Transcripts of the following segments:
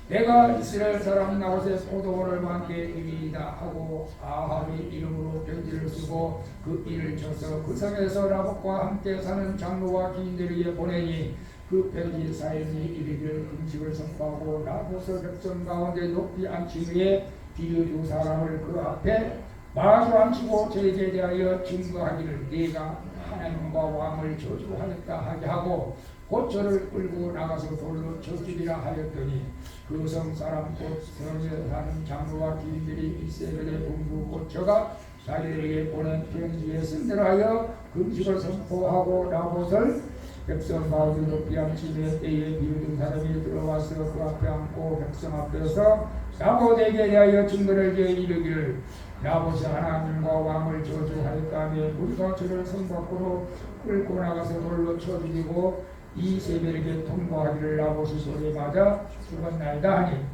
내가 이스라엘 사람 나봇의 포도원을 만게 이리이다 하고 아합의 이름으로 편지를 쓰고 그 일을 쳐서 그 성에서 나봇과 함께 사는 장로와 기인들에게 보내니 그 편지 사인이 이르기를 음식을 선포하고 나봇을 백성 가운데 높이 앉힌 후에 비유 두 사람을 그 앞에 마주 앉히고 저에게 대하여 증거하기를 네가 하나님과 왕을 저주하였다 하게 하고 곧 저를 끌고 나가서 돌로 쳐주리라 하였더니 그 성 사람 곧 성에 사는 장로와 기인들이 이세벨의 공부 곧 저가 자기들에게 보낸 편지에 쓴대로하여 금식을 선포하고 나봇을 백성 가운데 높이 앉히며 때에 비웃은 사람이 들어와서 그 앞에 앉고 백성 앞에서 나봇에게 대하여 증거를 지어 이르기를 나봇이 하나님과 왕을 저주하였다며 우리가 저를 성 밖으로 끌고 나가서 돌로 쳐 죽이고 이세벨에게 통보하기를 나봇이 돌에 맞아 죽었나이다 하니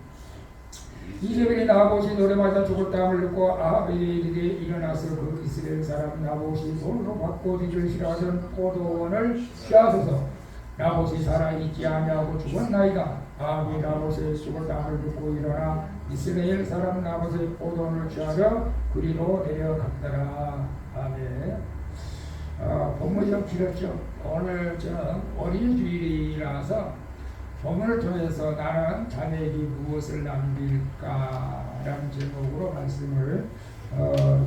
이세벨이 나봇이 돌에 맞아 죽었다 함을 듣고 아합에게 이르되 일어나서 그 이스라엘 사람 나봇이 돌로 받고 뒤를 싫어하던 포도원을 피하소서 나봇이 살아있지 아니하고 죽었나이다. 아합이 나봇의 죽었다 함을 듣고 일어나 이스라엘 사람 나봇의 포도원을 취하려 그리로 내려갔더라. 아멘. 본문이 좀 길었죠. 오늘 저는 어린이 주일이라서 본문을 통해서 나는 자네에게 무엇을 남길까라는 제목으로 말씀을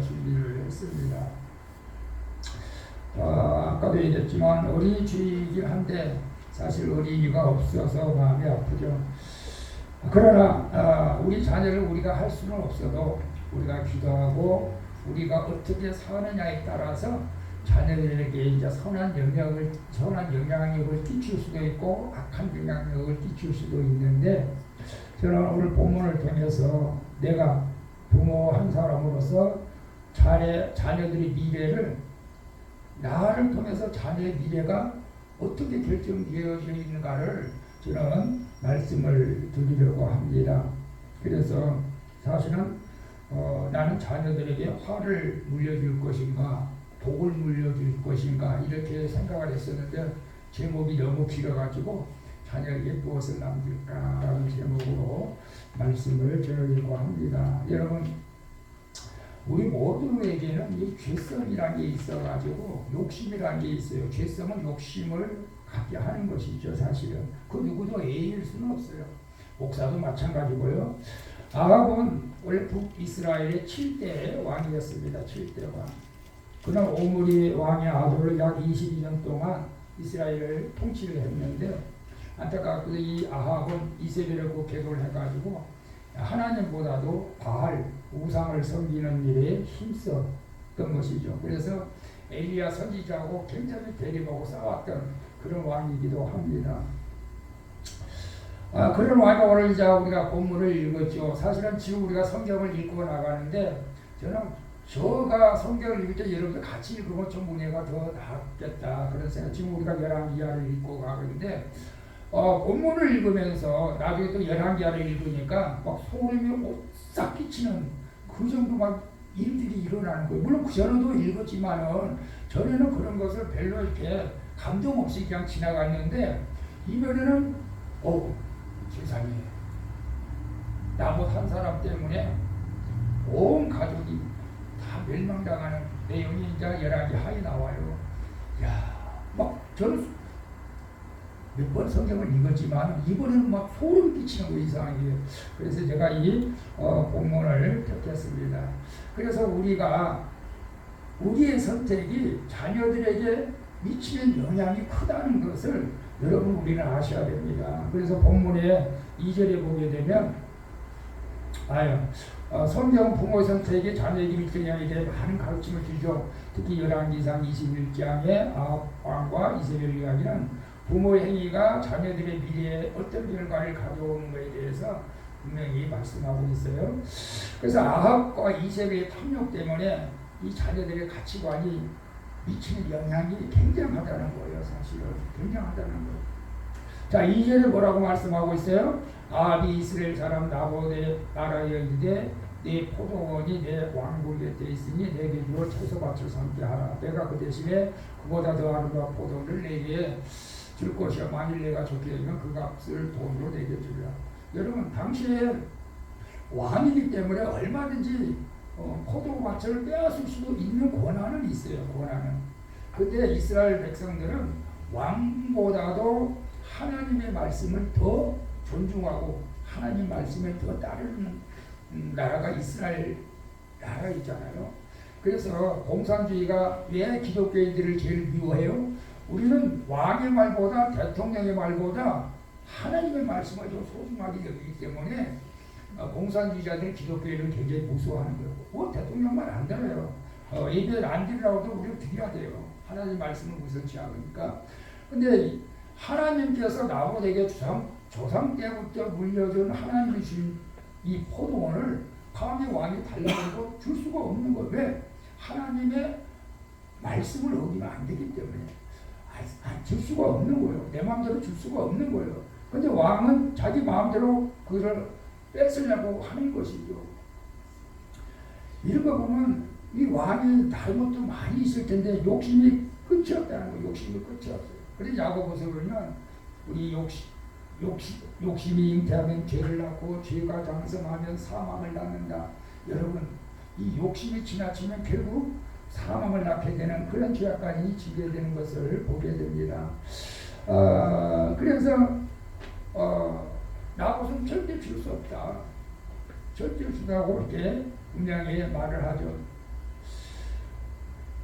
준비를 했습니다. 아까도 얘기했지만 어린이 주일이긴 한데 사실 어린이가 없어서 마음이 아프죠. 그러나 우리 자녀를 우리가 할 수는 없어도 우리가 기도하고 우리가 어떻게 사느냐에 따라서 자녀들에게 이제 선한 영향력을 끼칠 수도 있고 악한 영향력을 끼칠 수도 있는데 저는 오늘 본문을 통해서 내가 부모 한 사람으로서 자녀들의 미래를 나를 통해서 자녀의 미래가 어떻게 결정되어져 있는가를 저는 말씀을 드리려고 합니다. 그래서 사실은 나는 자녀들에게 화를 물려줄 것인가 복을 물려줄 것인가 이렇게 생각을 했었는데 제목이 너무 길어가지고 자녀에게 무엇을 남길까라는 제목으로 말씀을 드리려고 합니다. 여러분 우리 모두에게는 이 죄성이라는 게 있어가지고 욕심이라는 게 있어요. 죄성은 욕심을 갖게 하는 것이죠. 사실은 그 누구도 A일 수는 없어요. 목사도 마찬가지고요. 아합은 원래 북이스라엘의 7대 왕이었습니다. 7대 왕. 그날 오므리 왕의 아들로 약 22년 동안 이스라엘을 통치를 했는데 안타깝게도 이 아합은 이세벨하고 계도를 해가지고 하나님보다도 바알 우상을 섬기는 일에 힘썼던 것이죠. 그래서 엘리야 선지자하고 굉장히 대립하고 싸웠던 그런 왕이기도 합니다. 그런 왕이 오늘 이제 우리가 본문을 읽었죠. 사실은 지금 우리가 성경을 읽고 나가는데 저는 저가 성경을 읽을 때 여러분들 같이 읽으면 좀 은혜가 더 낫겠다 그런 생각. 지금 우리가 열왕기하를 읽고 가는데 본문을 읽으면서 나중에 또 열왕기하를 읽으니까 막 소름이 싹 끼치는 그 정도 막 일들이 일어나는 거예요. 물론 그 전에도 읽었지만은 전에는 그런 것을 별로 이렇게 감동 없이 그냥 지나갔는데 이번에는 세상에 나봇 한 사람 때문에 온 가족이 다 멸망당하는 내용이 이제 열왕기 하에 나와요. 막 저는 몇 번 성경을 읽었지만 이번에는 막 소름 끼치는 거 이상하게. 그래서 제가 이 본문을 택했습니다. 그래서 우리의 선택이 자녀들에게 미치는 영향이 크다는 것을 여러분 우리는 아셔야 됩니다. 그래서 본문의 2절에 보게 되면 성경 부모의 선택이 자녀에게 미치는 영향에 대해 많은 가르침을 주죠. 특히 열왕기상 21장의 아합 왕과 이세벨 이야기는 부모의 행위가 자녀들의 미래에 어떤 결과를 가져오는 것에 대해서 분명히 말씀하고 있어요. 그래서 아합과 이세벨의 탐욕 때문에 이 자녀들의 가치관이 미치는 영향이 굉장하다는 거예요. 사실은 굉장하다는 거예요. 자, 2절에 뭐라고 말씀하고 있어요? 아합이 이스라엘 사람 나봇의 나라에 이르되 네 포도원이 내 왕궁 곁에 있으니 내게 주어 채소밭을 삼게 하라. 내가 그 대신에 그보다 더 아름다운 포도를 내게 줄 것이야. 만일 내가 좋게 되면 그 값을 돈으로 내게 주리라. 여러분 당시에 왕이기 때문에 얼마든지 포도밭을 빼앗을 수도 있는 권한은 있어요. 권한은. 근데 이스라엘 백성들은 왕보다도 하나님의 말씀을 더 존중하고 하나님 말씀에 더 따르는 나라가 이스라엘 나라 있잖아요. 그래서 공산주의가 왜 기독교인들을 제일 미워해요? 우리는 왕의 말보다 대통령의 말보다 하나님의 말씀을 더 소중하게 여기기 때문에 공산주의자들은 기독교인을 굉장히 무서워하는 거예요. 뭐 대통령 말 안 들어요. 예배를 안 드리라고도 우리는 드려야 돼요. 하나님 말씀을 우선치 않으니까. 근데 하나님께서 나무에게 조상 때부터 물려준 하나님이 주신 이 포도원을 감히 왕이 달라고 줄 수가 없는 거예요. 왜? 하나님의 말씀을 어기면 안 되기 때문에 줄 수가 없는 거예요. 내 마음대로 줄 수가 없는 거예요. 근데 왕은 자기 마음대로 그걸 뺏으려고 하는 것이죠. 이런 거 보면 이 왕이 다른 것도 많이 있을 텐데 욕심이 끝이 없다는 거예요. 욕심이 끝이 없어요. 그래서 야고보서 보면 우리 욕심이 잉태하면 죄를 낳고 죄가 장성하면 사망을 낳는다. 여러분 이 욕심이 지나치면 결국 사망을 낳게 되는 그런 죄악까지 지게 되는 것을 보게 됩니다. 그래서 나봇은 절대 줄 수 없다. 절대 줄 수 없다고 이렇게 분명히 말을 하죠.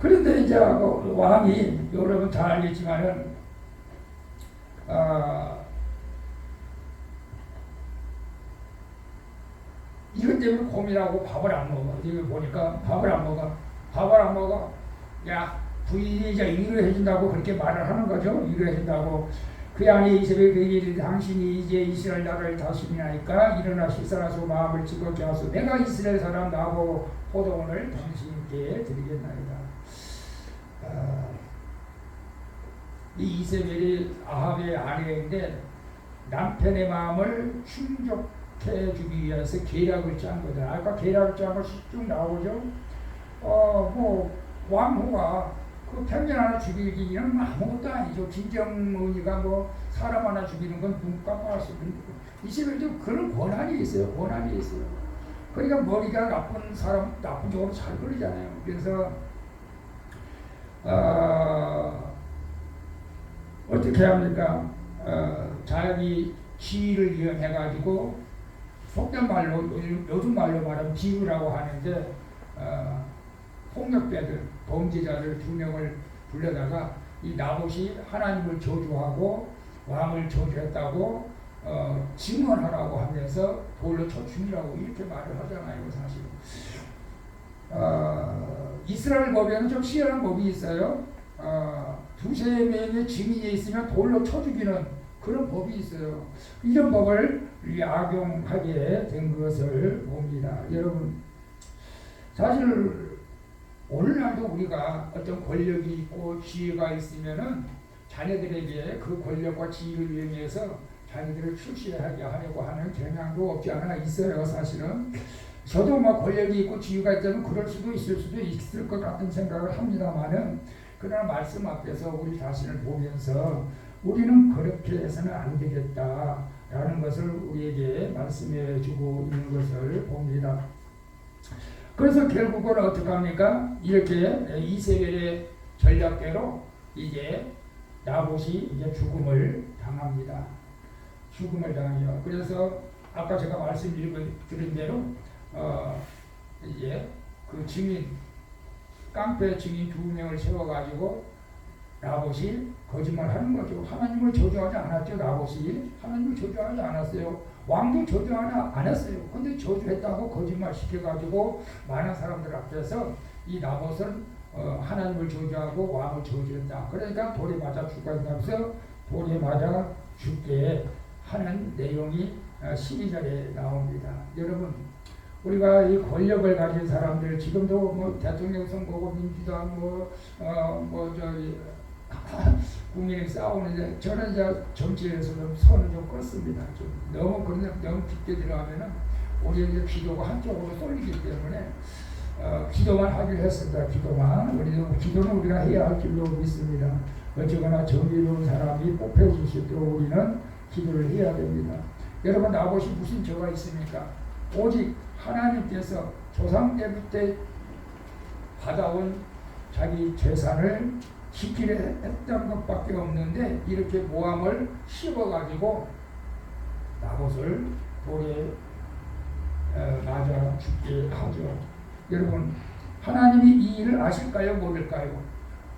그런데 이제 왕이 여러분 잘 알겠지만은 이것 때문에 고민하고 밥을 안 먹어. 이거 보니까 밥을 안 먹어. 야, 부인이 이제 위로해준다고 그렇게 말을 하는 거죠. 위로해준다고. 그 안에 이세벨 그에게 당신이 이제 이스라엘 나라를 다스리나이까 일어나 식사하소 마음을 즐겁게 하소. 내가 이스라엘 사람 나보고 포도원을 당신께 드리겠나이다. 이 이세벨이 아합의 아내인데 남편의 마음을 충족해 주기 위해서 계략을 짠 거다. 아까 계략을 짠 것이 쭉 나오죠. 왕후가 그 평균 하나 죽이기는 아무것도 아니죠. 김정은이가 사람 하나 죽이는 건 눈 깜빡할 수 있는 거고. 이세벨도 그런 권한이 있어요. 그러니까 머리가 나쁜 사람, 나쁜 쪽으로 잘 걸리잖아요. 그래서 어떻게 합니까? 자기 지위를 이용해가지고 속된 말로 요즘 말로 말하면 지위라고 하는데 폭력배들, 범죄자들 2명을 불러다가 이 나봇이 하나님을 저주하고 왕을 저주했다고 증언하라고 하면서 돌로 쳐 죽이라고 이렇게 말을 하잖아요. 사실 이스라엘 법에는 좀 희한한 법이 있어요. 2-3명의 증인이 있으면 돌로 쳐 죽이는 그런 법이 있어요. 이런 법을 악용하게 된 것을 봅니다. 여러분 사실 오늘날도 우리가 어떤 권력이 있고 지위가 있으면은 자녀들에게 그 권력과 지위를 이용해서 자녀들을 출세하게 하려고 하는 경향도 없지 않아 있어요. 사실은 저도 권력이 있고 지위가 있다면 그럴 수도 있을 것 같은 생각을 합니다만은 그러나 말씀 앞에서 우리 자신을 보면서 우리는 그렇게 해서는 안 되겠다라는 것을 우리에게 말씀해 주고 있는 것을 봅니다. 그래서 결국은 어떻게 합니까? 이렇게 이세벨의 전략대로 이제 나봇이 이제 죽음을 당합니다. 죽음을 당해요. 그래서 아까 제가 말씀드린 대로 이제 그 증인 깡패 증인 2명을 세워가지고 나봇이 거짓말하는 거죠. 하나님을 저주하지 않았죠. 나봇이 하나님을 저주하지 않았어요. 왕도 저주하지 않았어요. 근데 저주했다고 거짓말 시켜가지고 많은 사람들 앞에서 이 나봇은 하나님을 저주하고 왕을 저주했다. 그러니까 돌에 맞아 죽어가면서 돌에 맞아 죽게 하는 내용이 12절에 나옵니다. 여러분 우리가 이 권력을 가진 사람들 지금도 대통령 선거고 민주당 국민이 싸우는데 저는 이제 정치에서 좀 선을 좀 껐습니다. 좀 너무 깊게 들어가면은 우리 이제 기도가 한쪽으로 쏠리기 때문에 기도만 하기로 했습니다. 기도는 우리가 해야 할 길로 믿습니다. 어쩌거나 정의로운 사람이 뽑혀질 수 있도록 우리는 기도를 해야 됩니다. 여러분 나봇이 무슨 죄가 있습니까? 오직 하나님께서 조상 때부터 받아온 자기 재산을 지키려 했던 것밖에 없는데 이렇게 모함을 씹어가지고 나봇을 돌에 맞아 죽게 하죠. 여러분 하나님이 이 일을 아실까요? 모를까요?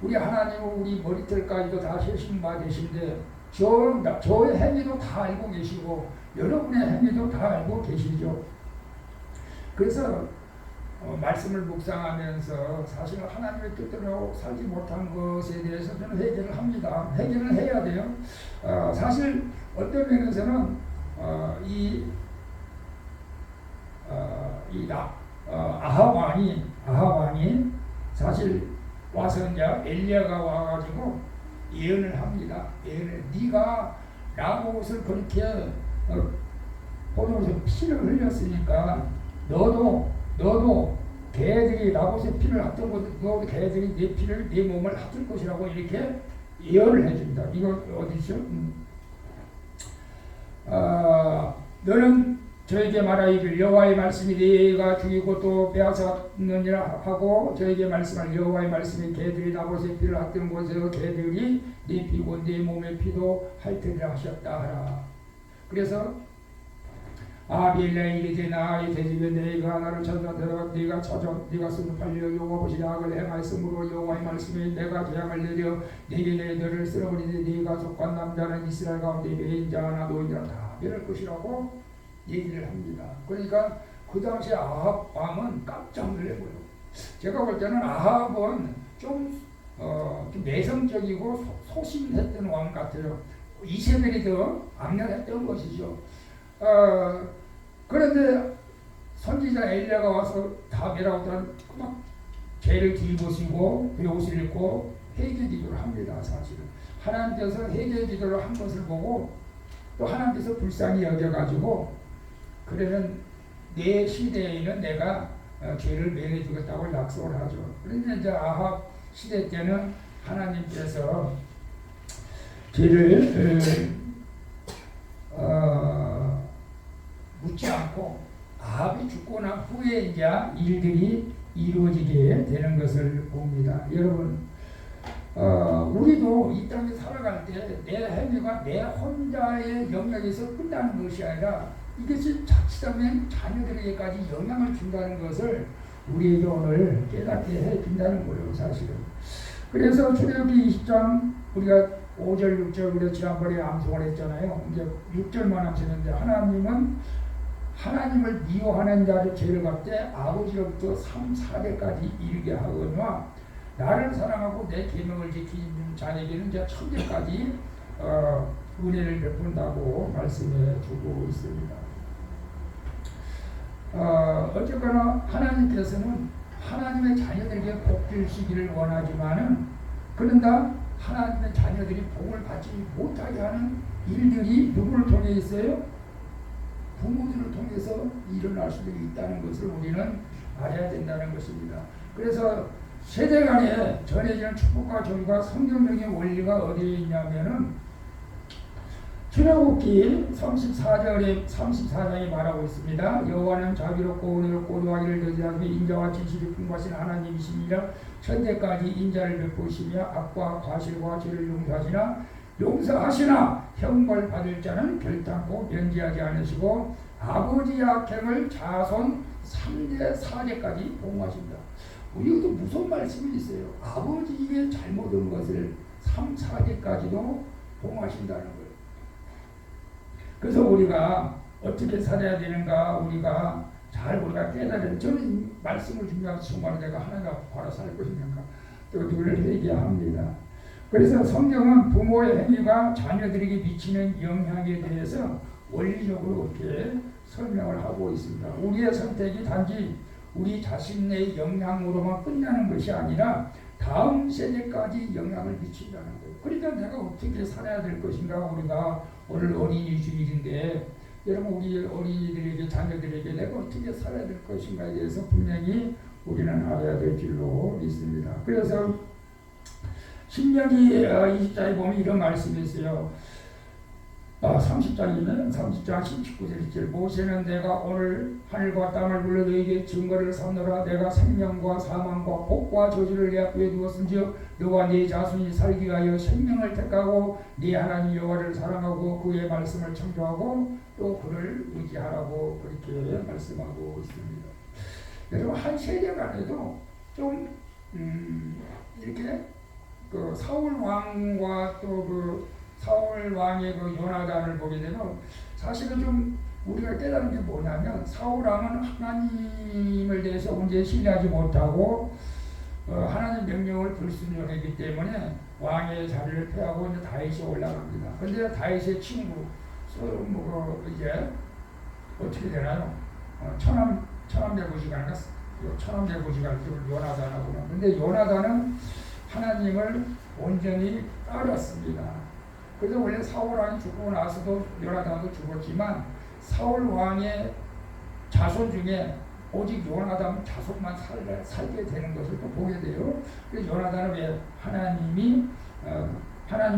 우리 하나님은 우리 머리털까지도 다 세신 바 되신데 저의 행위도 다 알고 계시고 여러분의 행위도 다 알고 계시죠. 그래서 말씀을 묵상하면서 사실 하나님의 뜻대로 살지 못한 것에 대해서 저는 회개를 합니다. 회개를 해야 돼요. 사실 어떤 면에서는 아합 왕이 사실 와서 이제 엘리야가 와가지고 예언을 합니다. 네가 나봇을 그렇게 포도에서 피를 흘렸으니까 너도 개들이 나봇의 피를 핥던 것, 너도 개들이 네 몸을 핥을 것이라고 이렇게 예언을 해줍니다. 이거 어디죠? 너는 저에게 말하기를 여호와의 말씀이 네가 죽이고 또 빼앗았느니라 하고 저에게 말씀할 여호와의 말씀이 개들이 나봇의 피를 핥던 곳에서 개들이 네 피고 네 몸의 피도 핥으리라 하셨다 하라. 그래서 아비엘라에 이르되 나의 대집에 네가 나를 찾아들어 네가 손을 팔려 여호와 보시 악을 행하였으므로 여호와의 말씀에 내가 재앙을 내려 네게 너를 쓸어버리되 네가 속한 남자는 이스라엘 가운데 매인자 하나 노인이라 다 멸할 것이라고 얘기를 합니다. 그러니까 그 당시 아합 왕은 깜짝 놀래고요. 제가 볼 때는 아합은 좀 내성적이고 소심했던 왕 같아요. 이세벨이 더 악랄했던 것이죠. 그런데 선지자 엘리야가 와서 다 멸하고는 막 죄를 뒤집으시고 옷을 입고 회개 기도를 합니다. 사실은 하나님께서 회개 기도를 한 것을 보고 또 하나님께서 불쌍히 여겨가지고 그러면 내 시대에는 내가 죄를 면해주겠다고 약속을 하죠. 그런데 이제 아합 시대 때는 하나님께서 죄를 묻지 않고 아합이 죽고 난 후에 이제 일들이 이루어지게 되는 것을 봅니다. 여러분, 우리도 이 땅에 살아갈 때 내 행위가 내 혼자의 영역에서 끝나는 것이 아니라 이것이 자칫하면 자녀들에게까지 영향을 준다는 것을 우리에게 오늘 깨닫게 해준다는 거예요, 사실은. 그래서 출애굽기 20장 우리가 5절, 6절 우리가 지난번에 암송을 했잖아요. 이제 6절만 암송했는데 하나님을 미워하는 자를 죄를 갚되 아버지로부터 3, 4대까지 이르게 하거니와 나를 사랑하고 내 계명을 지키는 자에게는 이제 천대까지 은혜를 베푼다고 말씀해 주고 있습니다. 어쨌거나 하나님께서는 하나님의 자녀들에게 복 주시기를 원하지만은 그런다 하나님의 자녀들이 복을 받지 못하게 하는 일들이 누구를 통해 있어요? 부모들을 통해서 일어날 수도 있다는 것을 우리는 알아야 된다는 것입니다. 그래서 세대 간에 전해지는 축복과 정의가 성경적인 원리가 어디에 있냐면은 출애굽기 34장에 말하고 있습니다. 여호와는 자비롭고 은혜롭고 노하기를 더디하며 인자와 진실이 풍부하신 하나님이시니라. 천대까지 인자를 베푸시며 악과 과실과 죄를 용서하시나 형벌 받을 자는 결단코 면제하지 않으시고 아버지의 악행을 자손 3대 4대까지 보응하십니다. 이것도 무슨 말씀이 있어요? 아버지의 잘못한 것을 3, 4대까지도 보응하신다는 거예요. 그래서 우리가 어떻게 살아야 되는가 우리가 깨달아야 저는 말씀을 준비하면서 정말 내가 하나가 바로 살 것인가 또 누구를 회개합니다. 그래서 성경은 부모의 행위가 자녀들에게 미치는 영향에 대해서 원리적으로 이렇게 설명을 하고 있습니다. 우리의 선택이 단지 우리 자신의 영향으로만 끝나는 것이 아니라 다음 세대까지 영향을 미친다는 거예요. 그러니까 내가 어떻게 살아야 될 것인가 우리가 오늘 어린이 주일인데 여러분 우리 어린이들에게 자녀들에게 내가 어떻게 살아야 될 것인가에 대해서 분명히 우리는 알아야 될 줄로 믿습니다. 그래서 신명기 20장에 보면 이런 말씀이 있어요. 30장이면 30장 19절 모세는 내가 오늘 하늘과 땅을 불러 너에게 증거를 삼노라. 내가 생명과 사망과 복과 저주를 내 앞에 두었은즉 너와 네 자손이 살기 위하여 생명을 택하고 네 하나님 여호와를 사랑하고 그의 말씀을 청조하고 또 그를 의지하라고 그렇게 말씀하고 있습니다. 여러분 한 세대간에도 좀 이렇게 그 사울 왕과 또 사울 왕의 그 요나단을 보게 되면 사실은 좀 우리가 깨달은 게 뭐냐면 사울 왕은 하나님을 대해서 온전히 신뢰하지 못하고 하나님 명령을 불순종했기 때문에 왕의 자리를 폐하고 이제 다윗이 올라갑니다. 그런데 다윗의 친구 이제 어떻게 되나요? 천함대부지가 요나단하고 근데 요나단은 하나님을 온전히 따랐습니다. 그래서 원래 사울 왕이 죽고 나서도 요나단도 죽었지만 사울 왕의 자손 중에 오직 요나단 자손만 살게 되는 것을 또 보게 돼요. 그래서 요나단은 왜 하나님을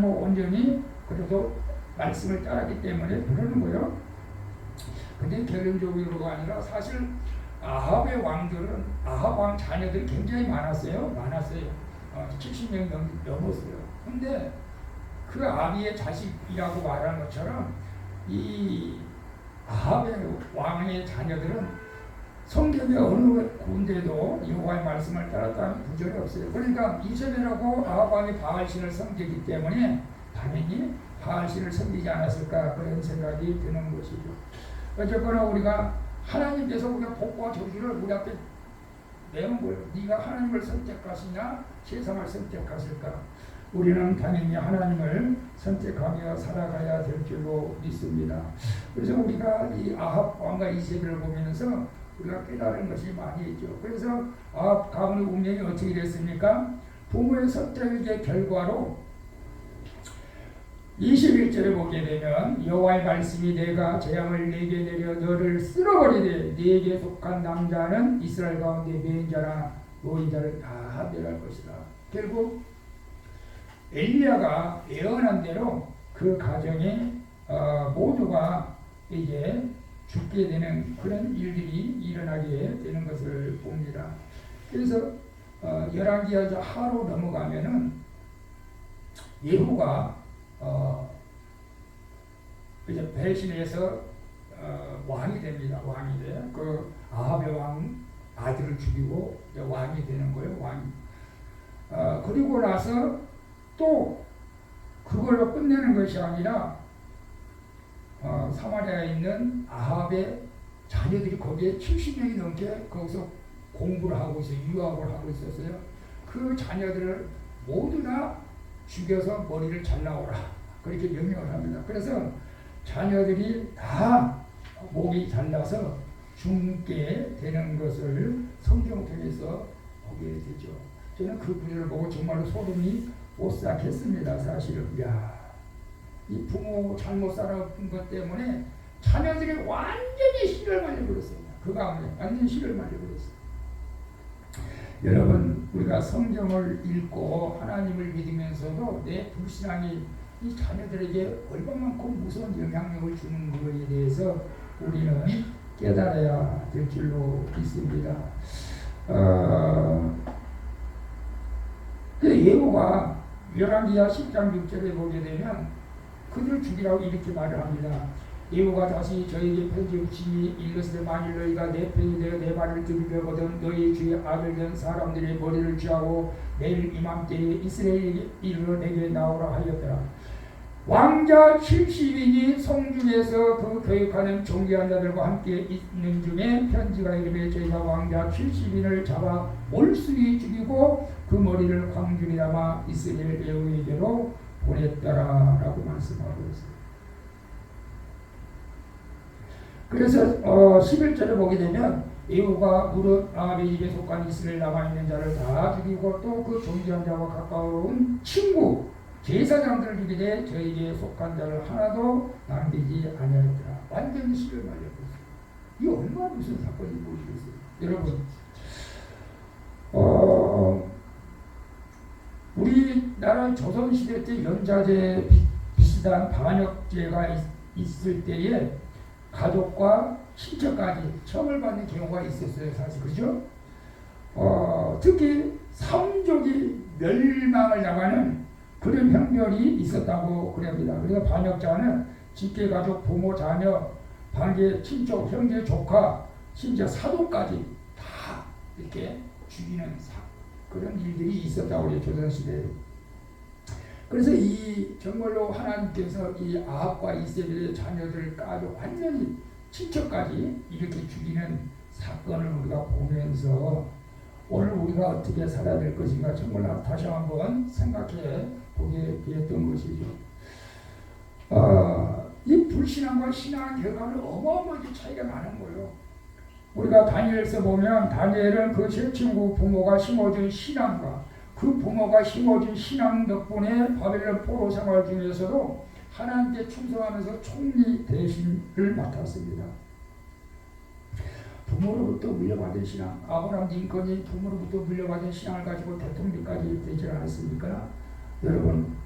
온전히 그래도 말씀을 따랐기 때문에 그러는 거예요. 근데 결론적으로가 아니라 사실 아합의 왕들은 아합 왕 자녀들이 굉장히 많았어요. 70명 넘었어요. 근데 그 아비의 자식이라고 말하는 것처럼 이 아합의 왕의 자녀들은 성경의 어느 군데도 여호와의 말씀을 따랐다는 구절이 없어요. 그러니까 이세벨하고 아합 왕이 바알신을 섬기기 때문에 당연히 바알신을 섬기지 않았을까 그런 생각이 드는 것이죠. 어쨌거나 우리가 하나님께서 우리가 복과 저주를 우리 앞에 내는 거예요. 네가 하나님을 선택하시냐 세상을 선택하실까? 우리는 당연히 하나님을 선택하며 살아가야 될 줄로 믿습니다. 그래서 우리가 이 아합 왕과 이세벨을 보면서 우리가 깨달은 것이 많이 있죠. 그래서 아합 가문의 운명이 어떻게 됐습니까? 부모의 선택의 결과로 21절에 보게 되면 여호와의 말씀이 내가 재앙을 내게 내려 너를 쓸어버리되 네게 속한 남자는 이스라엘 가운데 맹자나 노인자를 다 멸할 것이다. 결국 엘리야가 예언한 대로 그 가정에 모두가 이제 죽게 되는 그런 일들이 일어나게 되는 것을 봅니다. 그래서 열왕기하 하로 넘어가면은 예후가 이제 배신해서 왕이 됩니다. 왕이 돼. 그 아합의 왕 아들을 죽이고 왕이 되는 거예요. 왕이. 그리고 나서 또 그걸로 끝내는 것이 아니라 사마리아에 있는 아합의 자녀들이 거기에 70명이 넘게 거기서 공부를 하고 있어요. 유학을 하고 있었어요. 그 자녀들을 모두 다 죽여서 머리를 잘라오라 그렇게 명령을 합니다. 그래서 자녀들이 다 목이 잘라서 죽게 되는 것을 성경 통해서 보게 되죠. 저는 그 분을 보고 정말로 소름이 오싹했습니다. 사실은 이 부모 잘못 살아온 것 때문에 자녀들이 완전히 씨를 말려버렸습니다. 그 가운데 완전히 씨를 말려버렸어요. 여러분 우리가 성경을 읽고 하나님을 믿으면서도 내 불신앙이 이 자녀들에게 얼마만큼 무서운 영향력을 주는 것에 대해서 우리는 깨달아야 될 줄로 믿습니다. 예후가 열왕기하 10장 6절에 보게 되면 그들을 죽이라고 이렇게 말을 합니다. 예후가 다시 저에게 편지를 주시니 이르시되 만일 너희가 내 편이 되어 내 말을 들으려거든 너희 주의 아들 된 사람들의 머리를 쥐하고 내일 이맘때에 이스라엘에 이르러 내게 나오라 하였더라. 왕자 70인이 성중에서 그 교육하는 존귀한 자들과 함께 있는 중에 편지가 이르되 저희가 왕자 70인을 잡아 몰수히 죽이고 그 머리를 광주리 담아 이스라엘 예후에게로 보냈더라라고 말씀하고 있어요. 그래서 11절에 보게 되면 예후가 무릇 아합의 집에 속한 이스라엘 남아있는 자를 다 죽이고 또 그 존귀한 자와 가까운 친구 제사장들을 죽이되 저에게 속한 자를 하나도 남기지 아니하였더라. 완전히 씨를 말려버렸어요. 이 얼마나 무슨 사건이 보이겠어요. 여러분 우리나라 조선시대 때 연자제 비슷한 반역죄가 있을 때에 가족과 친척까지 처벌 받는 경우가 있었어요. 사실 그죠? 특히 삼족이 멸망을 당하는 그런 형벌이 있었다고 그럽니다. 그래서 반역자는 직계가족, 부모, 자녀, 반계, 친족, 형제, 조카, 심지어 사도까지 다 이렇게 죽이는 그런 일들이 있었다고 해요. 조선시대에. 그래서 이 정말로 하나님께서 이 아합과 이세벨의 자녀들을 까고 완전히 친척까지 이렇게 죽이는 사건을 우리가 보면서 오늘 우리가 어떻게 살아야 될 것인가 정말 다시 한번 생각해 보게 되었던 것이죠. 이 불신앙과 신앙의 결과는 어마어마하게 차이가 나는 거예요. 우리가 다니엘서 보면 다니엘은 그 세 친구 부모가 심어준 신앙과 그 부모가 심어준 신앙 덕분에 바벨론 포로 생활 중에서도 하나님께 충성하면서 총리 대신을 맡았습니다. 부모로부터 물려받은 신앙, 아브라함 링컨이 부모로부터 물려받은 신앙을 가지고 대통령까지 되지 않았습니까? 여러분,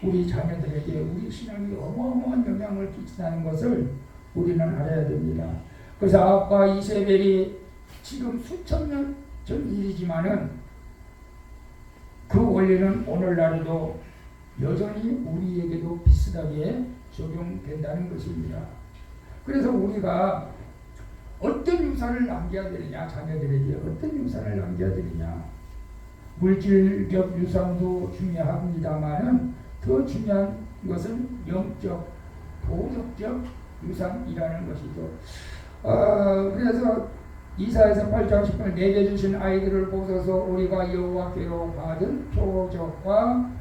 우리 자녀들에게 우리 신앙이 어마어마한 영향을 끼친다는 것을 우리는 알아야 됩니다. 그래서 아합과 이세벨이 지금 수천 년 전 일이지만은 그 원리는 오늘날에도 여전히 우리에게도 비슷하게 적용된다는 것입니다. 그래서 우리가 어떤 유산을 남겨야 되느냐, 자녀들에게 어떤 유산을 남겨야 되느냐. 물질적 유산도 중요합니다만은 더 중요한 것은 영적, 도덕적 유산이라는 것이죠. 그래서 이사야서 8장 10절 내게 주신 아이들을 보소서 우리가 여호와께로 받은 표적과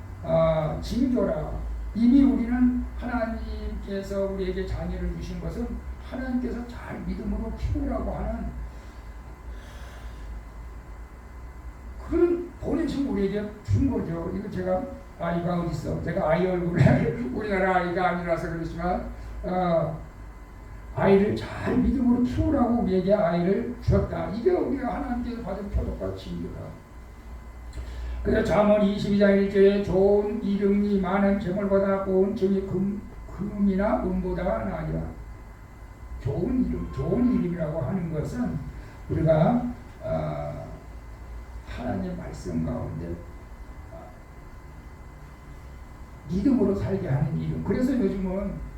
징조라. 이미 우리는 하나님께서 우리에게 자녀를 주신 것은 하나님께서 잘 믿음으로 키우라고 하는 그런 보내신 우리에게 준 거죠. 이거 제가 아이가 어디 있어? 제가 아이 얼굴에 우리나라 아이가 아니라서 그렇지만 아이를 잘 믿음으로 키우라고 우리에게 아이를 주었다. 이게 우리가 하나님께서 받은 표적과 징조다. 그래서 잠언 22장 1절에 좋은 이름이 많은 재물보다 고운 정이 금이나 은보다 나으리라. 좋은 이름, 좋은 이름이라고 하는 것은 우리가 하나님의 말씀 가운데 믿음으로 살게 하는 이름. 그래서 요즘은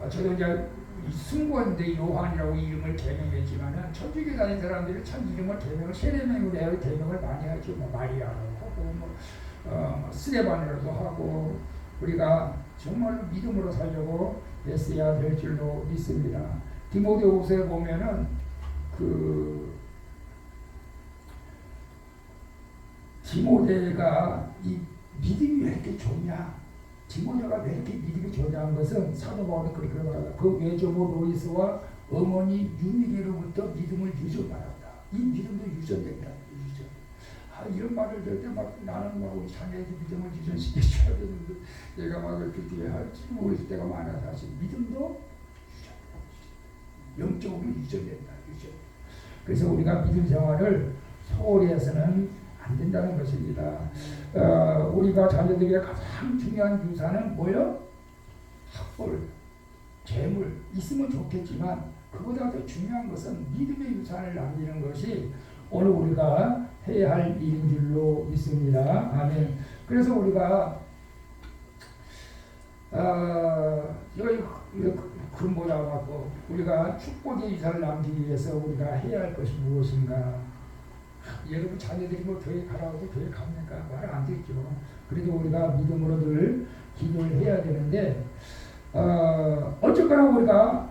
저도 이제 승구원대 요한이라고 이름을 개명했지만은 천주교 다닌 사람들이 참 이름을 개명을 세례명으로 해야 개명을 많이 하죠. 뭐 마리아라고 하고 뭐 스데반이라도 하고 우리가 정말로 믿음으로 살려고 애써야 될 줄로 믿습니다. 디모데후서에 보면은 디모데가 이 믿음이 왜 이렇게 좋냐? 디모데가 왜 이렇게 믿음이 좋냐는 것은 사도 바울이 그렇게 말한다. 그 외조모 로이스와 어머니 유미게로부터 믿음을 유전받았다. 이 믿음도 유전된다. 유전. 이런 말을 들을 때 막 나는 막 우리 자녀에게 믿음을 유전시켜줘야 되는데 내가 막 그렇게 할지 모를 때가 많아. 사실 믿음도 유전된다. 영적으로 유전된다. 유전. 그래서 우리가 믿음 생활을 소홀히 해서는 안 된다는 것입니다. 우리가 자녀들에게 가장 중요한 유산은 뭐요? 학벌, 재물 있으면 좋겠지만 그보다 더 중요한 것은 믿음의 유산을 남기는 것이 오늘 우리가 해야 할 일인 줄로 믿습니다. 아멘. 그래서 우리가 여기 근보다 갖고 우리가 축복의 유산을 남기기 위해서 우리가 해야 할 것이 무엇인가? 여러분 자녀들이 뭐 교회 가라고 교회 갑니까? 말을 안 듣죠. 그래도 우리가 믿음으로 늘 기도를 해야 되는데 어쨌거나 우리가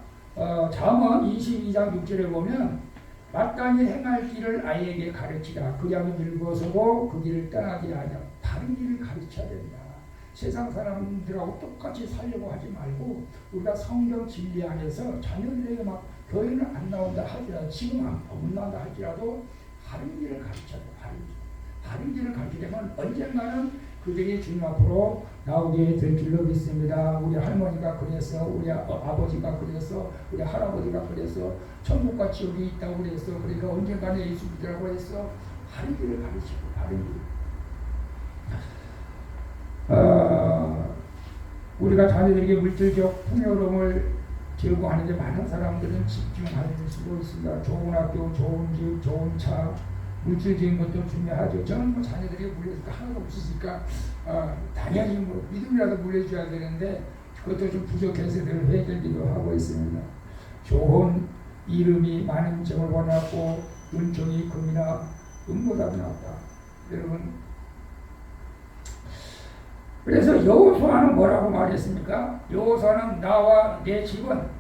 잠언 22장 6절에 보면 마땅히 행할 길을 아이에게 가르치라. 그리하면 늙어서도 그 길을 떠나게 하냐. 바른 길을 가르쳐야 된다. 세상 사람들하고 똑같이 살려고 하지 말고 우리가 성경 진리 안에서 자녀들에게 막 교회는 안 나온다 하더라도 지금 안 나온다 할지라도 바른 길을 가르쳐야 돼. 바른 길을 가르치려면 언젠가는 그들이 주님 앞으로 나오게 될 줄로 믿습니다. 우리 할머니가 그래서 우리 아버지가 그래서 우리 할아버지가 그래서 천국과 지옥이 있다고 그랬어. 그러니까 언젠가는 예수 믿으라고 했어. 바른 길을 가르치고 바른 길. 우리가 자녀들에게 물질적 풍요로움을 제공하는 데 많은 사람들은 집중할 수도 있습니다. 좋은 학교, 좋은 집, 좋은 차, 물질적인 것도 중요하죠. 저는 뭐 자녀들에게 물려줄 거 하나도 없으니까 당연히 뭐 믿음이라도 물려줘야 되는데 그것도 좀 부족해서 늘 회개기도 하고 있습니다. 좋은 이름이 많은 점을 원하고 은총이 금이나 은보다 낫다. 여러분, 그래서 여호수아는 뭐라고 말했습니까? 여호수아는 나와 내 집은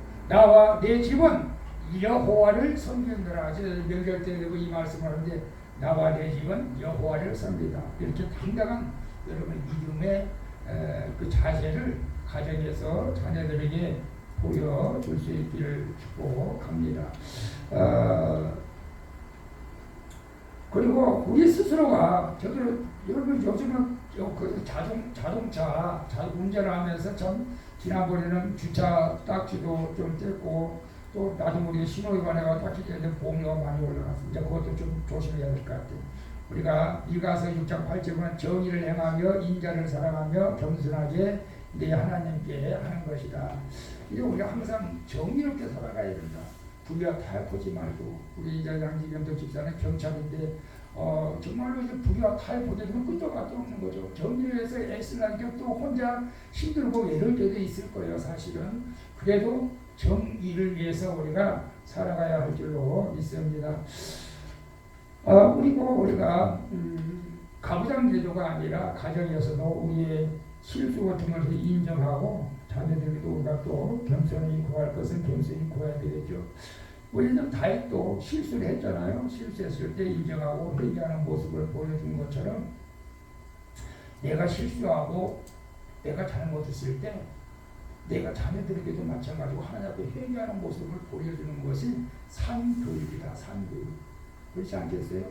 여호와를 섬기느라. 제가 명절 때 이 말씀을 하는데 나와 내 집은 여호와를 섬기다. 이렇게 당당한 여러분 믿음의 그 자세를 가정에서 자녀들에게 보여줄 수 있기를 축복합니다. 그리고 우리 스스로가 여러분 요즘은 그 자동차 운전을 하면서 참 지난번에는 주차 딱지도 좀 뗐고 또 나도 모르게 신호위반해가 딱지 떼는 보험료가 많이 올라갔습니다. 그것도 좀 조심해야 될 것 같아요. 우리가 이가서 6장 8절은 정의를 행하며 인자를 사랑하며 겸손하게 내 하나님께 하는 것이다. 이게 우리가 항상 정의롭게 살아가야 된다. 불의와 타협하지 말고. 우리 양지겸도 집사는 경찰인데 정말로 이제 불의와 타협하게되면 끝도 가도 없는 거죠. 정의를 위해서 애쓰는 또 혼자 힘들고 이럴 때도 있을 거예요. 사실은. 그래도 정의를 위해서 우리가 살아가야 할 줄로 믿습니다. 그리고 우리가 가부장 제도가 아니라 가정에서도 우리의 실수 같은 것을 인정하고 자녀들에게도 우리가 또 겸손히 구할 것은 겸손히 구해야 되겠죠. 우리는 다윗도 실수를 했잖아요. 실수했을 때 인정하고 회개하는 모습을 보여준 것처럼 내가 실수하고 내가 잘못했을 때 내가 자녀들에게도 마찬가지로 하나님 앞에 회개하는 모습을 보여주는 것이 산교육이다. 산교육. 그렇지 않겠어요?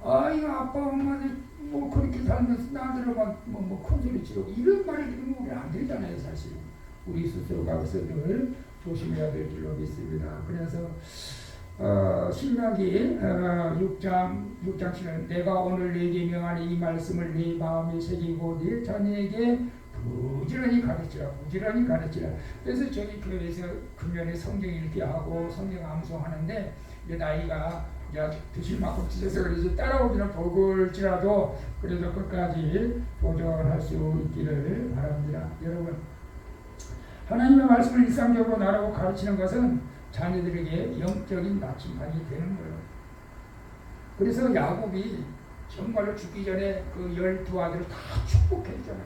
아이 아빠 엄마들 뭐 그렇게 살면서 나들만 뭐 큰소리 치고 이런 말을 들으면 우리 안 되잖아요. 사실 우리 스스로가 그래서 늘 조심해야 될 줄로 믿습니다. 그래서 신명기 6장 7절 내가 오늘 네게 명하는 이 말씀을 네 마음에 새기고 네 자녀에게 부지런히 가르치라. 그래서 저희 교회에서 금년에 성경 읽기 하고 성경 암송하는데 이제 나이가 드실 만큼 드셔서 그러지 따라오기는 버글지라도 그래도 끝까지 도전할 수 있기를 바랍니다. 여러분, 하나님의 말씀을 일상적으로 나라고 가르치는 것은 자녀들에게 영적인 나침반이 되는 거예요. 그래서 야곱이 정말로 죽기 전에 그 12아들을 다 축복해주잖아요.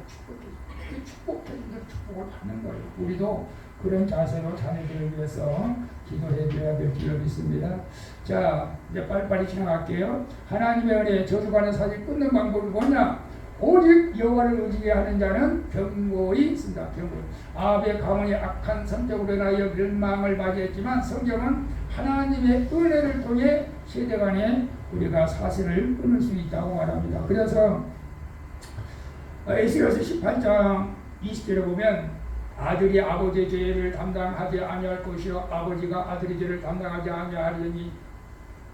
축복해주는 축복을 받는 거예요. 우리도 그런 자세로 자녀들을 위해서 기도해 줘야 될 줄 믿습니다. 자, 이제 빨리빨리 지나갈게요. 하나님의 은혜, 저주받는 사실 끊는 방법이 뭐냐? 오직 여호와를 의지하게 하는 자는 경고히 있습니다. 경고. 아합의 가문이 악한 선택으로 인하여 멸망을 맞이했지만 성경은 하나님의 은혜를 통해 세대 간에 우리가 사슬을 끊을 수 있다고 말합니다. 그래서 에스겔서 18장 20절에 보면 아들이 아버지의 죄를 담당하지 아니할 것이요 아버지가 아들의 죄를 담당하지 아니하리니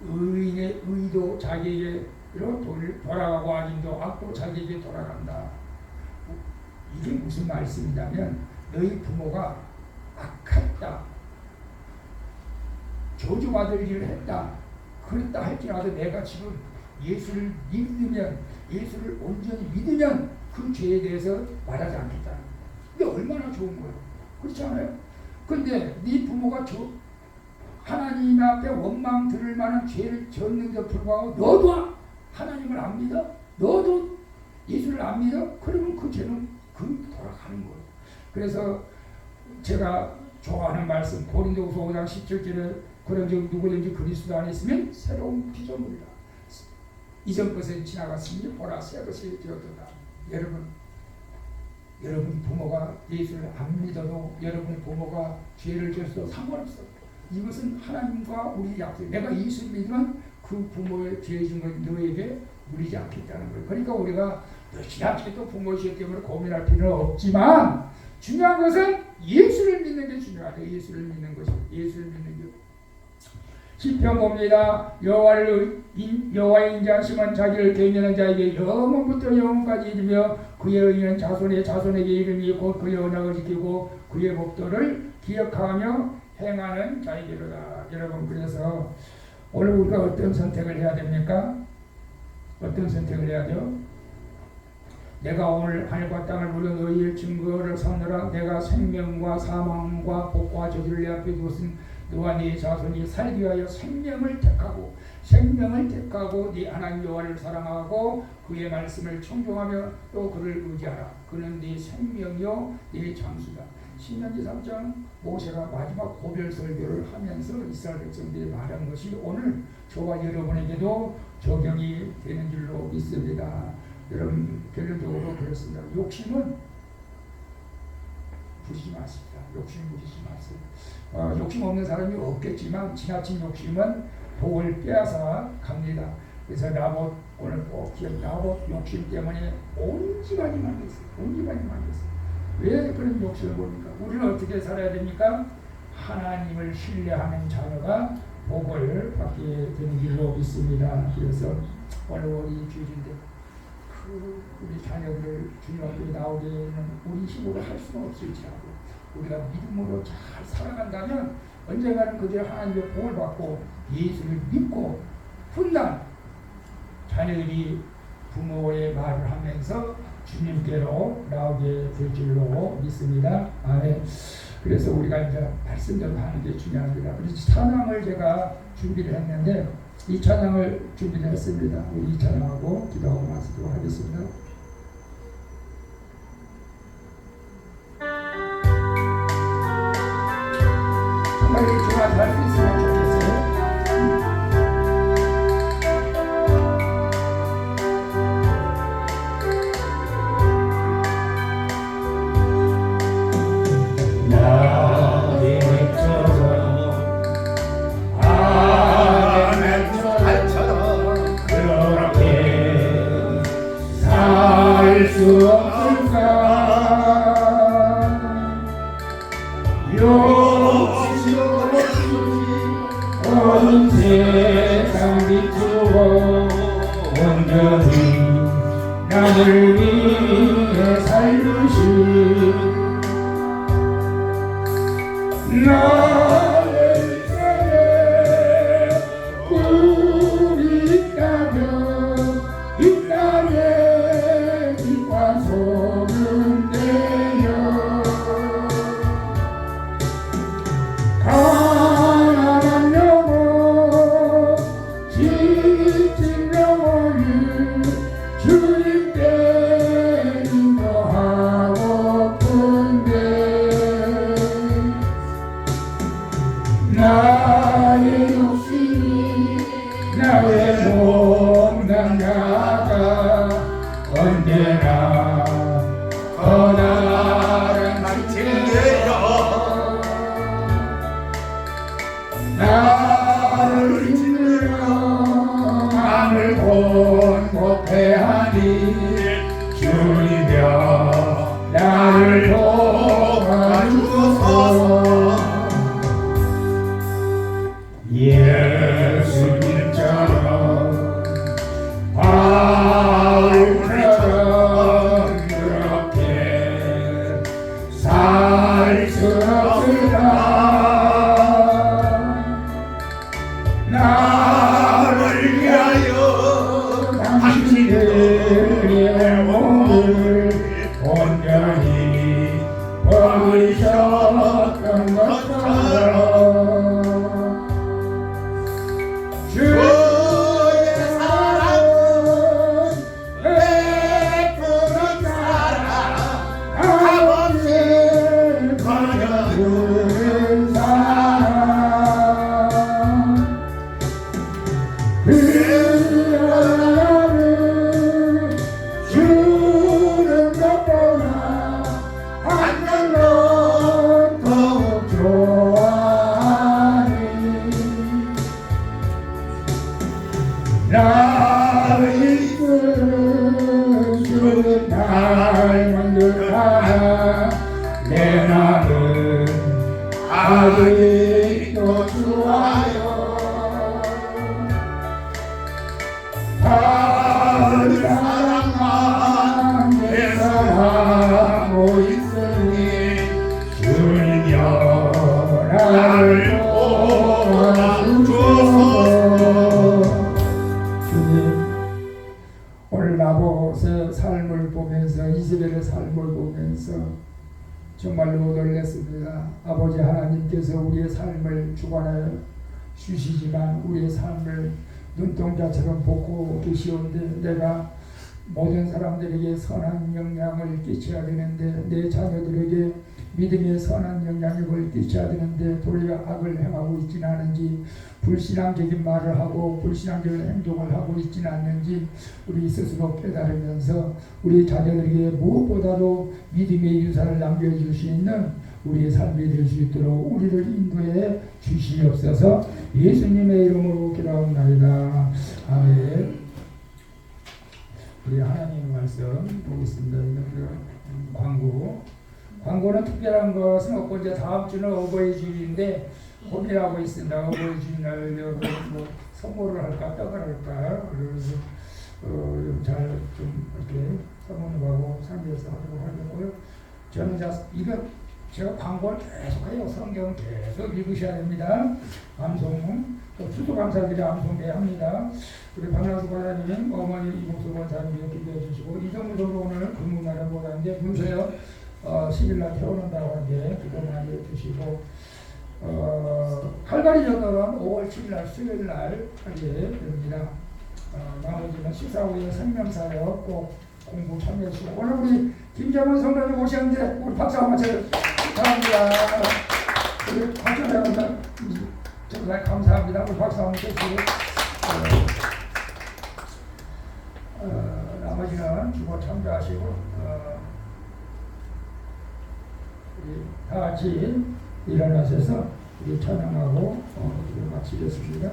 의인의 의도 자기에게로 돌아가고 악인도 악도 자기에게 돌아간다. 이게 무슨 말씀이냐면 너희 부모가 악했다, 저주받을 일을 했다, 그랬다 할지라도 내가 지금 예수를 믿으면, 예수를 온전히 믿으면 그 죄에 대해서 말하지 않겠다. 이게 얼마나 좋은 거예요. 그렇지 않아요? 근데 네 부모가 하나님 앞에 원망 들을 만한 죄를 지었는데도 불구하고 너도 하나님을 안 믿어? 너도 예수를 안 믿어? 그러면 그 죄는 돌아가는 거예요. 그래서 제가 좋아하는 말씀 고린도후서 5장 17절에 그런즉 누구든지 그리스도 안에 있으면 새로운 피조물이다. 이전 것은 지나갔으니 보라 새 것이 되었도다. 여러분 부모가 예수를 안 믿어도 여러분 부모가 죄를 지어도 상관없어. 이것은 하나님과 우리 약속. 내가 예수를 믿으면 그 부모의 죄 지은 것 너에게 물리지 않겠다는 거예요. 그러니까 우리가 지나치게 또 부모의 죄 때문에 고민할 필요는 없지만 중요한 것은 예수를 믿는 게 중요하죠. 예수를 믿는 것이. 예수를 믿는 게. 시편 봅니다. 여호와의 인자심은 자기를 대면한 자에게 영원부터 영원까지 이르며 그의 의는 자손의 자손에게 이르니 곧 그의 언약을 지키고 그의 법도를 기억하며 행하는 자에게로다. 여러분, 그래서 오늘 우리가 어떤 선택을 해야 됩니까? 어떤 선택을 해야죠? 내가 오늘 하늘과 땅을 무려 너희의 증거를 삼느라 내가 생명과 사망과 복과 저주를 내 앞에 두었은 너와 네 자손이 살기 위하여 생명을 택하고 네 하나님 여호와를 사랑하고 그의 말씀을 청종하며 또 그를 의지하라. 그는 네 생명이요 네 장수다. 신명기 3장 모세가 마지막 고별 설교를 하면서 이스라엘 백성들이 말한 것이 오늘 저와 여러분에게도 적용이 되는 줄로 믿습니다. 여러분, 결론적으로 그렇습니다. 욕심은 부리지 마십니다. 욕심 부리지 마세요. 욕심 없는 사람이 없겠지만 지나친 욕심은 복을 빼앗아 갑니다. 그래서 나봇, 오늘 꼭 기억, 나봇 욕심 때문에 온 집안이 망했어요. 온 집안이 망했어요. 왜 그런 욕심을 보니까? 우리는 어떻게 살아야 됩니까? 하나님을 신뢰하는 자녀가 복을 받게 되는 길로 믿습니다. 그래서 오늘 우리 주일인데 우리 자녀들을 주님 앞에 나오게는 우리 힘으로 할 수는 없을지라도 우리가 믿음으로 잘 살아간다면 언젠가는 그들 하나님의 복을 받고 예수를 믿고 훗날 자녀들이 부모의 말을 하면서 주님께로 나오게 될 줄로 믿습니다. 아멘. 그래서 우리가 이제 말씀대로 하는 게 중요합니다. 그래서 찬양을 제가 준비를 했는데 이 찬양을 준비를 했습니다. 우리 이 찬양하고 기도하고 마치도록 하겠습니다. 정말 제가 할 수 있으면 좋겠어요. 수 없을까? 욕심 온 세상 비추어 온전히 나를 위해 살루신 나를 때에 우리 있다면 이 땅에 빛과 소금 되어 가난한 영혼 지친 영혼을 주님께 인도하고픈데 나의 욕심이 나의 못난 자가 언제나 나를 지키며 나를 힘들어 마음을 곤혹해하니 주님여 나를 도와주소서. 예수님처럼 바울처럼 그렇게 살 수 없을까? 나를 위하여 당신의 몸을 온전히 버리셨던 것처럼 주의 사랑은 베푸는 사랑 아버지 거저주는 사랑 그러는 주는 것보다 받는 것 더욱 좋아하니 나를 이끄는 주는 날 만들어라. 내 나는 아직도 좋아요. 삶을 보면서 정말로 놀랐습니다. 아버지 하나님께서 우리의 삶을 주관하여 주시지만 우리의 삶을 눈동자처럼 보고 계시온데 내가 모든 사람들에게 선한 영향을 끼쳐야 되는데 내 자녀들에게 믿음의 선한 영향력을 끼쳐야 되는데 도리어 악을 행하고 있지는 않은지 불신앙적인 말을 하고 불신앙적인 행동을 하고 있지는 않는지 우리 스스로 깨달으면서 우리 자녀들에게 무엇보다도 믿음의 유산을 남겨줄 수 있는 우리의 삶이 될 수 있도록 우리를 인도해 주시옵소서. 예수님의 이름으로 기도하옵나이다. 아멘. 우리 하나님의 말씀 보겠습니다. 광고는 특별한 것은 없고 이제 다음 주는 어버이 주일인데 고민하고 있습니다. 어버이 주일날 뭐 선물을 할까 떡을 할까 그래서 잘 좀 이렇게 사모님하고 상의해서 하도록 하겠고요. 저는 제가 광고를 계속해요. 성경은 계속 읽으셔야 됩니다. 암송 또 추수감사들이 암송해 합니다. 우리 박나수 권사님, 어머니 이봉수 권사님 이렇게 기도해 주시고 이정무 선도 오늘 근무날에 못 하는데 문서요 10일날 태어난다고 하는데 기도 많이 해주시고 칼바리 전도는 5월 7일날 수요일날 하게 됩니다. 나머지는 식사 후에 생명사역 꼭 공부 참여해주시고 오늘 우리 김정은 성도님 오셨는데 우리 박수 한번 쳐요. 감사합니다. 우리 박수 정말 감사합니다. 우리 박수 한번 쳐주시고 나머지는 주보 참조하시고 우리 다 같이 일어나셔서 우리 찬양하고 마치겠습니다.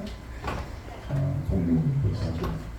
성령님 부탁드립니다.